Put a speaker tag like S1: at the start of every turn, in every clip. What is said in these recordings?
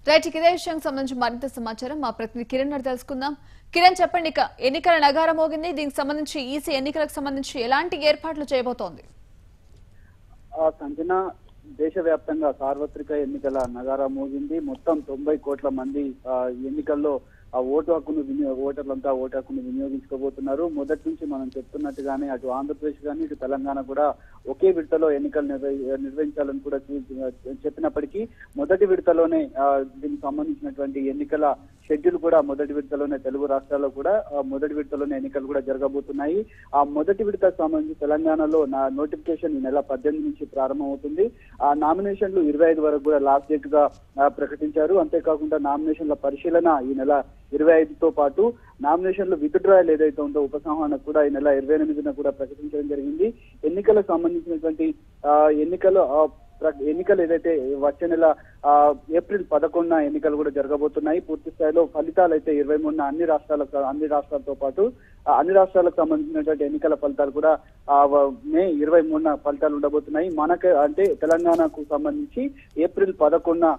S1: Right ఇదే విషయానికి సంబంధించి మరింత సమాచారం మా ప్రతినిధి కిరణ్ గారు తెలుసుకుందాం. కిరణ్ చెప్పండి, ఇక ఎన్నికల నగారం మోగింది. దీనికి సంబంధించి ఈసీ ఎన్నికలకు సంబంధించి ఎలాంటి ఏర్పాట్లు చేయబోతోంది?
S2: సంజన, దేశవ్యాప్తంగా సార్వత్రిక ఎన్నికల నగారం మోగింది. మొత్తం 90 కోట్ల మంది ఎన్నికల్లో ఓటర్లంతా ఓటు హక్కును వినియోగించుకోబోతున్నారు. మొదటి నుంచి మనం చెప్తున్నట్టుగానే అటు ఆంధ్రప్రదేశ్ కానీ ఇటు తెలంగాణ కూడా ఒకే విడతలో ఎన్నికలు నిర్వహించాలని కూడా చెప్పినప్పటికీ మొదటి విడతలోనే దీనికి సంబంధించినటువంటి ఎన్నికల షెడ్యూల్ కూడా మొదటి విడతలోనే తెలుగు రాష్ట్రాల్లో కూడా మొదటి విడతలోనే ఎన్నికలు కూడా జరగబోతున్నాయి. ఆ మొదటి విడతకు సంబంధించి తెలంగాణలో నోటిఫికేషన్ ఈ నెల 18 నుంచి ప్రారంభమవుతుంది. ఆ నామినేషన్లు 25 వరకు కూడా లాస్ట్ డేట్ గా ప్రకటించారు. అంతేకాకుండా నామినేషన్ల పరిశీలన ఈ నెల 25తో పాటు నామినేషన్లు విత్డ్రాయల్ ఏదైతే ఉందో ఉపసంహరణ కూడా ఈ నెల 28న కూడా ప్రకటించడం జరిగింది. ఎన్నికలకు సంబంధించినటువంటి ఎన్నికలు ఏదైతే వచ్చే నెల ఏప్రిల్ 11న ఎన్నికలు కూడా జరగబోతున్నాయి. పూర్తి స్థాయిలో ఫలితాలు అయితే 23న అన్ని రాష్ట్రాలతో పాటు అన్ని రాష్ట్రాలకు సంబంధించినటువంటి ఎన్నికల ఫలితాలు కూడా మే 23న ఫలితాలు ఉండబోతున్నాయి. మనకు అంటే తెలంగాణకు సంబంధించి ఏప్రిల్ 11న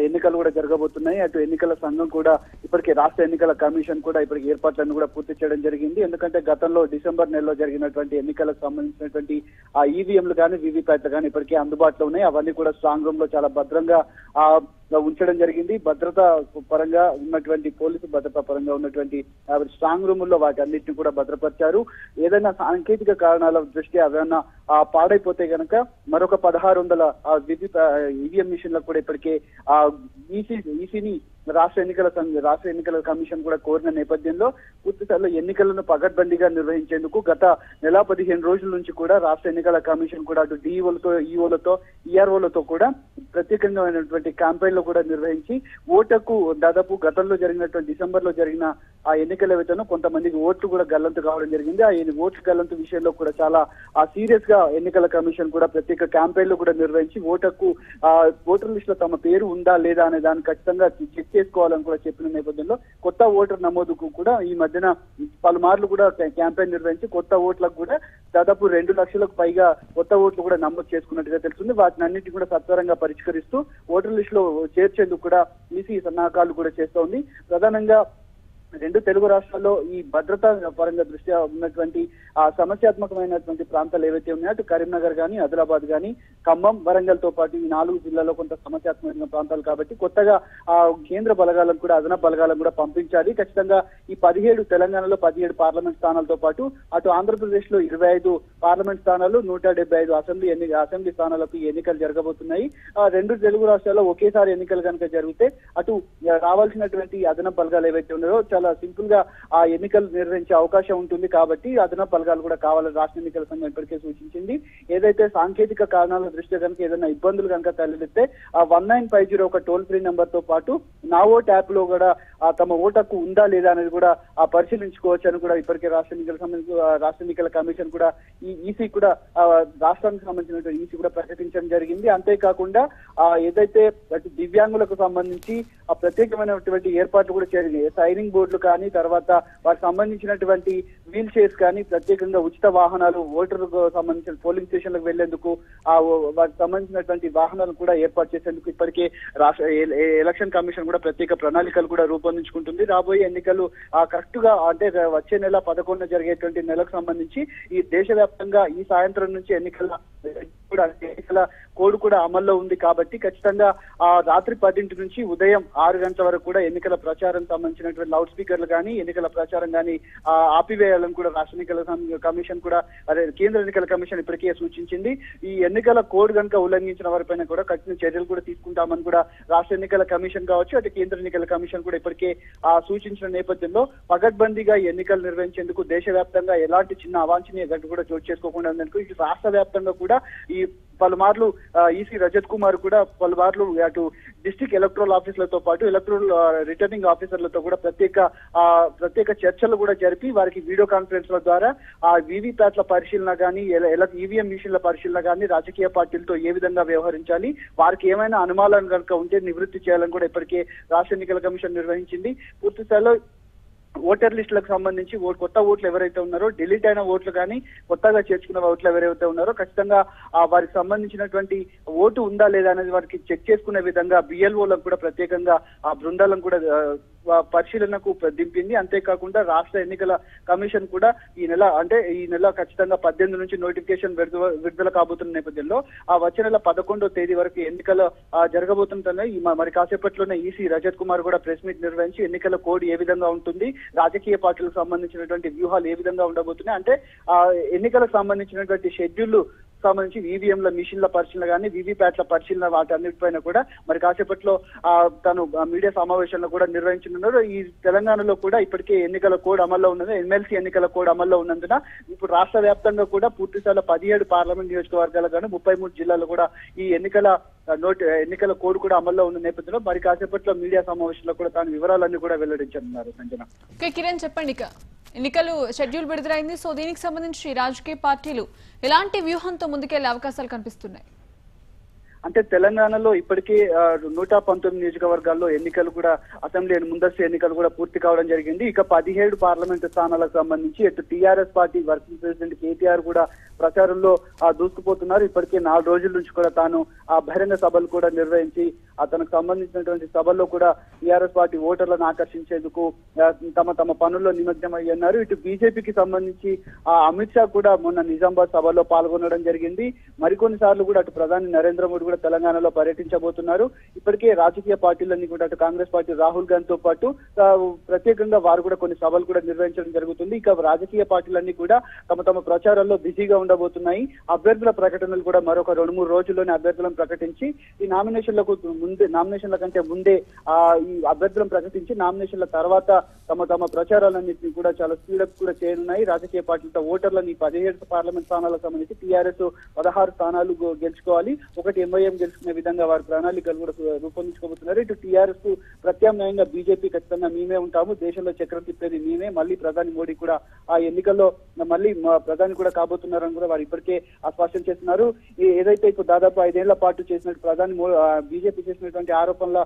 S2: ఎన్నికలు కూడా జరగబోతున్నాయి. అటు ఎన్నికల సంఘం కూడా ఇప్పటికే రాష్ట్ర ఎన్నికల కమిషన్ కూడా ఇప్పటికి ఏర్పాట్లను కూడా పూర్తి చేయడం జరిగింది. ఎందుకంటే గతంలో డిసెంబర్ నెలలో జరిగినటువంటి ఎన్నికలకు సంబంధించినటువంటి ఆ ఈవీఎంలు కానీ వీవీప్యాట్లు కానీ ఇప్పటికే అందుబాటులో ఉన్నాయి. అవన్నీ కూడా స్ట్రాంగ్ రూమ్ లో చాలా భద్రంగా ఉంచడం జరిగింది. భద్రతా పరంగా ఉన్నటువంటి పోలీసు భద్రతా పరంగా ఉన్నటువంటి స్ట్రాంగ్ రూముల్లో వాటి అన్నింటినీ కూడా భద్రపరిచారు. ఏదైనా సాంకేతిక కారణాల దృష్ట్యా ఏదైనా పాడైపోతే గనక మరొక 1600 ఈవీఎం మిషన్లకు కూడా ఇప్పటికే ఈసీని రాష్ట్ర ఎన్నికల కమిషన్ కూడా కోరిన నేపథ్యంలో పూర్తి స్థాయిలో ఎన్నికలను పగడ్బందీగా నిర్వహించేందుకు గత నెల 15 రోజుల నుంచి కూడా రాష్ట్ర ఎన్నికల కమిషన్ కూడా అటు డిఈఓలతో ఈఓలతో ఈఆర్ఓలతో కూడా ప్రత్యేకంగా క్యాంపెయిన్లు కూడా నిర్వహించి ఓటుకు దాదాపు గతంలో జరిగినటువంటి డిసెంబర్ లో జరిగిన ఆ ఎన్నికల వేతను కొంతమందికి ఓట్లు కూడా గల్లంతు కావడం జరిగింది. ఆ ఓట్లు గల్లంతు విషయంలో కూడా చాలా సీరియస్ గా ఎన్నికల కమిషన్ కూడా ప్రత్యేక క్యాంపెయిన్లు కూడా నిర్వహించి ఓటకు ఓటర్ లిస్ట్ లో తమ పేరు ఉందా లేదా అనే దాన్ని ఖచ్చితంగా చెక్ చేసుకోవాలని కూడా చెప్పిన నేపథ్యంలో కొత్త ఓటర్ నమోదుకు కూడా ఈ మధ్యన పలుమార్లు కూడా క్యాంపెయిన్ నిర్వహించి కొత్త ఓట్లకు కూడా దాదాపు 2 లక్షలకు పైగా కొత్త ఓట్లు కూడా నమోదు చేసుకున్నట్టుగా తెలుస్తుంది. వాటిని అన్నింటినీ కూడా సత్వరంగా పరిష్కరిస్తూ ఓటర్ లిస్ట్ లో చేర్చేందుకు కూడా ఈసీ సన్నాహాలు కూడా చేస్తోంది. ప్రధానంగా 2 తెలుగు రాష్ట్రాల్లో ఈ భద్రతా పరంగా దృష్ట్యా ఉన్నటువంటి సమస్యాత్మకమైనటువంటి ప్రాంతాలు ఏవైతే ఉన్నాయో అటు కరీంనగర్ కానీ ఆదిలాబాద్ కానీ ఖమ్మం వరంగల్ తో పాటు ఈ 4 జిల్లాల్లో కొంత సమస్యాత్మకమైన ప్రాంతాలు కాబట్టి కొత్తగా కేంద్ర బలగాలను కూడా అదనపు బలగాలను కూడా పంపించాలి. ఖచ్చితంగా ఈ 17 తెలంగాణలో 17 పార్లమెంట్ స్థానాలతో పాటు అటు ఆంధ్రప్రదేశ్ లో 25 పార్లమెంట్ స్థానాలు 175 అసెంబ్లీ స్థానాలకు ఎన్నికలు జరగబోతున్నాయి. 2 తెలుగు రాష్ట్రాల్లో ఒకేసారి ఎన్నికలు కనుక జరిగితే అటు రావాల్సినటువంటి అదనపు బలగాలు ఏవైతే ఉన్నాయో చాలా సింపుల్ గా ఆ ఎన్నికలు నిర్వహించే అవకాశం ఉంటుంది. కాబట్టి అదనపు బలగాలు కూడా కావాలని రాష్ట్ర ఎన్నికల సంఘం ఇప్పటికే సూచించింది. ఏదైతే సాంకేతిక కారణాల దృష్ట్యా కనుక ఏదైనా ఇబ్బందులు కనుక తలెత్తే 1950 ఒక టోల్ ఫ్రీ నెంబర్ తో పాటు నా ఓట్ యాప్ లో కూడా తమ ఓటకు ఉందా లేదా అనేది కూడా పరిశీలించుకోవచ్చు అని కూడా ఇప్పటికే రాష్ట్ర ఎన్నికల కమిషన్ కూడా ఈ ఈసీ కూడా రాష్ట్రానికి సంబంధించిన ఈసీ కూడా ప్రకటించడం జరిగింది. అంతేకాకుండా ఏదైతే దివ్యాంగులకు సంబంధించి ప్రత్యేకమైనటువంటి ఏర్పాట్లు కూడా జరిగినాయి. సైనింగ్ బోర్డులు కానీ తర్వాత వాటికి సంబంధించినటువంటి వీల్ చైర్స్ కానీ ప్రత్యేకంగా ఉచిత వాహనాలు ఓటర్లకు సంబంధించిన పోలింగ్ స్టేషన్లకు వెళ్లేందుకు వాటికి సంబంధించినటువంటి వాహనాలు కూడా ఏర్పాటు చేసేందుకు ఇప్పటికే రాష్ట్ర ఎలక్షన్ కమిషన్ కూడా ప్రత్యేక ప్రణాళికలు కూడా రూపొందించుకుంటుంది. రాబోయే ఎన్నికలు కరెక్ట్ గా అంటే వచ్చే నెల 11న జరిగేటువంటి నెలకు సంబంధించి ఈ దేశవ్యాప్తంగా ఈ సాయంత్రం నుంచి ఎన్నికల కోడ్ కూడా అమల్లో ఉంది. కాబట్టి ఖచ్చితంగా రాత్రి 10 నుంచి ఉదయం 6 గంటల వరకు కూడా ఎన్నికల ప్రచారం సంబంధించినటువంటి లౌడ్ స్పీకర్లు కానీ ఎన్నికల ప్రచారం కానీ ఆపివేయాలని కూడా రాష్ట్ర ఎన్నికల కమిషన్ కూడా కేంద్ర ఎన్నికల కమిషన్ ఇప్పటికే సూచించింది. ఈ ఎన్నికల కోడ్ కనుక ఉల్లంఘించిన వారిపైన కూడా కఠిన చర్యలు కూడా తీసుకుంటామని కూడా రాష్ట్ర ఎన్నికల కమిషన్ కావచ్చు అటు కేంద్ర ఎన్నికల కమిషన్ కూడా ఇప్పటికే సూచించిన నేపథ్యంలో పగడ్బందీగా ఎన్నికలు నిర్వహించేందుకు దేశవ్యాప్తంగా ఎలాంటి చిన్న అవాంఛనీయ ఘటన కూడా చోటు చేసుకోకుండా ఉండేందుకు ఇటు రాష్ట్ర వ్యాప్తంగా కూడా ఈ పలుమార్లు ఈసీ రజత్ కుమార్ కూడా పలుమార్లు అటు డిస్ట్రిక్ట్ ఎలక్టరల్ ఆఫీసర్లతో పాటు ఎలక్టరల్ రిటర్నింగ్ ఆఫీసర్లతో కూడా ప్రత్యేక చర్చలు కూడా జరిపి వారికి వీడియో కాన్ఫరెన్స్ ల ద్వారా ఆ వీవీప్యాట్ల పరిశీలన కానీ ఈవీఎం మిషన్ల పరిశీలన కానీ రాజకీయ పార్టీలతో ఏ విధంగా వ్యవహరించాలి వారికి ఏమైనా అనుమానాలు కనుక ఉంటే నివృత్తి చేయాలని కూడా ఇప్పటికే రాష్ట్ర ఎన్నికల కమిషన్ నిర్వహించింది. పూర్తి స్థాయిలో ఓటర్ లిస్టులకు సంబంధించి కొత్త ఓట్లు ఎవరైతే ఉన్నారో డిలీట్ అయిన ఓట్లు కానీ కొత్తగా చేర్చుకున్న ఓట్లు ఎవరైతే ఉన్నారో ఖచ్చితంగా వారికి సంబంధించినటువంటి ఓటు ఉందా లేదా అనేది వారికి చెక్ చేసుకునే విధంగా బిఎల్ఓలకు కూడా ప్రత్యేకంగా ఆ బృందాలను కూడా పరిశీలనకు దింపింది. అంతేకాకుండా రాష్ట్ర ఎన్నికల కమిషన్ కూడా ఈ నెల ఖచ్చితంగా 18 నుంచి నోటిఫికేషన్ విడుదల కాబోతున్న నేపథ్యంలో వచ్చే నెల 11వ తేదీ వరకు ఎన్నికలు జరగబోతుంటాయి. మరి కాసేపట్లోనే ఈసీ రజత్ కుమార్ కూడా ప్రెస్ మీట్ నిర్వహించి ఎన్నికల కోడ్ ఏ విధంగా ఉంటుంది, రాజకీయ పార్టీలకు సంబంధించినటువంటి వ్యూహాలు ఏ విధంగా ఉండబోతున్నాయి, అంటే ఎన్నికలకు సంబంధించినటువంటి షెడ్యూల్ సంబంధించి ఈవీఎంల మిషన్ల పరిశీలన కానీ వీవీప్యాట్ల పరిశీలన వాటన్నిటిపైన కూడా మరి కాసేపట్లో తను మీడియా సమావేశంలో కూడా నిర్వహించనున్నారు. ఈ తెలంగాణలో కూడా ఇప్పటికే ఎన్నికల కోడ్ అమల్లో ఉన్నది, ఎమ్మెల్సీ ఎన్నికల కోడ్ అమల్లో ఉన్నందున ఇప్పుడు రాష్ట్ర వ్యాప్తంగా కూడా పూర్తిస్థాయిలో 17 పార్లమెంట్ నియోజకవర్గాలు కానీ 33 జిల్లాలు కూడా ఈ ఎన్నికల కోడ్ కూడా అమల్లో ఉన్న నేపథ్యంలో మరి కాసేపట్లో మీడియా సమావేశంలో కూడా తాను వివరాలన్నీ కూడా వెల్లడించనున్నారు. సంజన,
S1: కిరణ్ చెప్పండి, ఎన్నికలు షెడ్యూల్ విడుదలైంది. సో దీనికి సంబంధించి రాజకీయ పార్టీలు ఎలాంటి వ్యూహంతో ముందుకెళ్లే అవకాశాలు కనిపిస్తున్నాయి?
S2: అంటే తెలంగాణలో ఇప్పటికే 119 నియోజకవర్గాల్లో ఎన్నికలు కూడా అసెంబ్లీ ముందస్తు ఎన్నికలు కూడా పూర్తి కావడం జరిగింది. ఇక 17 పార్లమెంటు స్థానాలకు సంబంధించి ఇటు TRS party working president KTR కూడా ప్రచారంలో దూసుకుపోతున్నారు. ఇప్పటికే 4 రోజుల నుంచి కూడా తాను బహిరంగ సభలు కూడా నిర్వహించి తనకు సంబంధించినటువంటి సభల్లో కూడా టీఆర్ఎస్ పార్టీ ఓటర్లను ఆకర్షించేందుకు తమ పనుల్లో నిమగ్నమయ్యన్నారు. ఇటు బీజేపీకి సంబంధించి అమిత్ షా కూడా మొన్న నిజామాబాద్ సభలో పాల్గొనడం జరిగింది. మరికొన్ని సార్లు కూడా అటు ప్రధాని నరేంద్ర మోడీ కూడా తెలంగాణలో పర్యటించబోతున్నారు. ఇప్పటికే రాజకీయ పార్టీలన్నీ కూడా అటు కాంగ్రెస్ పార్టీ రాహుల్ గాంధీతో పాటు ప్రత్యేకంగా వారు కూడా కొన్ని సభలు కూడా నిర్వహించడం జరుగుతుంది. ఇక రాజకీయ పార్టీలన్నీ కూడా తమ ప్రచారాల్లో బిజీగా ఉండబోతున్నాయి. అభ్యర్థుల ప్రకటనలు కూడా మరొక 2-3 రోజుల్లోనే అభ్యర్థులను ప్రకటించి ఈ నామినేషన్ల కంటే ముందే ఈ అభ్యర్థులను ప్రకటించి నామినేషన్ల తర్వాత తమ ప్రచారాలన్నింటినీ కూడా చాలా స్పీడప్ కూడా చేయనున్నాయి. రాజకీయ పార్టీలతో ఓటర్లని 17 పార్లమెంట్ స్థానాలకు సంబంధించి టీఆర్ఎస్ 16 స్థానాలు గెలుచుకోవాలి, ఒకటి ఎంఐఎం గెలుచుకునే విధంగా వారి ప్రణాళికలు కూడా రూపొందించుకోబోతున్నారు. ఇటు టీఆర్ఎస్ కు ప్రత్యామ్నాయంగా బీజేపీ ఖచ్చితంగా మేమే ఉంటాము, దేశంలో చక్రం తిప్పేది మేమే, మళ్ళీ ప్రధాని మోడీ కూడా ఆ ఎన్నికల్లో మళ్ళీ ప్రధాని కూడా కాబోతున్నారని కూడా వారు ఇప్పటికే స్పష్టం చేస్తున్నారు. ఏదైతే ఇప్పుడు దాదాపు 5 ఏళ్ల పాటు చేసినట్టు ప్రధాని బీజేపీ చేసినటువంటి ఆరోపణల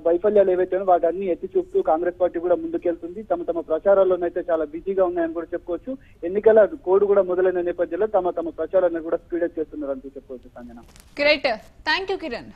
S2: వైఫల్యాలు ఏవైతే వాటన్ని ఎత్తి చూపుతూ కాంగ్రెస్ పార్టీ కూడా ముందుకెళ్తుంది. తమ ప్రచారాల్లోనైతే చాలా బిజీగా ఉన్నాయని కూడా చెప్పుకోవచ్చు. ఎన్నికల కోడ్ కూడా మొదలైన నేపథ్యంలో తమ ప్రచారాన్ని కూడా స్పీడప్ చేస్తున్నారు అంటూ చెప్పుకోవచ్చు. Sanjana,
S1: great, thank you Kiran.